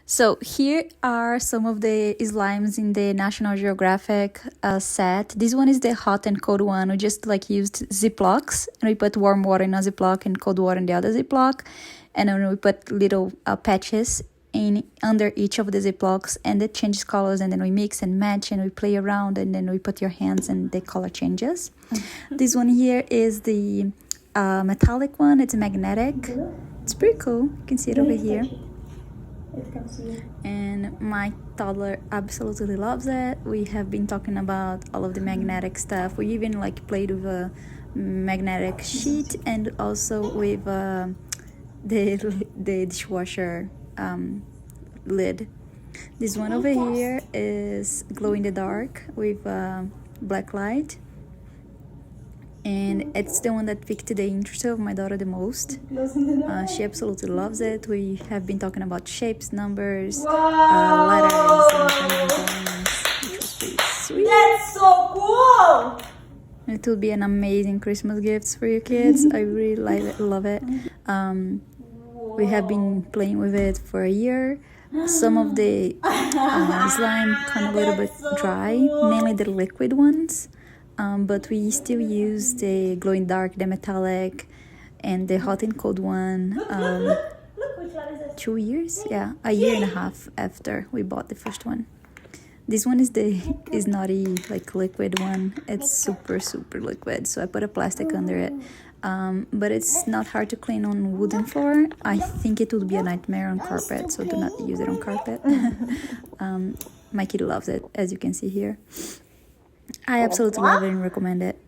So here are some of the slimes in the National Geographic set. This one is the hot and cold one. We just like used Ziplocs, and we put warm water in a Ziploc and cold water in the other Ziploc, and then we put little patches in under each of the Ziplocs, and it changes colors, and then we mix and match and we play around, and then we put your hands and the color changes. This one here is the metallic one. It's magnetic. It's pretty cool. You can see it over here. And my toddler absolutely loves it. We have been talking about all of the magnetic stuff. We even like played with a magnetic sheet and also with the dishwasher lid. This one over here is glow in the dark with black light, and it's the one that piqued the interest of my daughter the most. She absolutely loves it. We have been talking about shapes, numbers, letters, and things, which was pretty sweet. That's so cool! It will be an amazing Christmas gift for your kids. I really love it. We have been playing with it for a year. Some of the slime come a little bit dry, mainly the liquid ones. But we still use the glow in dark, the metallic, and the hot and cold one. 2 years? Yeah, a year and a half after we bought the first one. This one is the naughty like liquid one. It's super liquid, so I put a plastic under it. But it's not hard to clean on wooden floor. I think it would be a nightmare on carpet, so do not use it on carpet. My kid loves it, as you can see here. I absolutely love it and recommend it.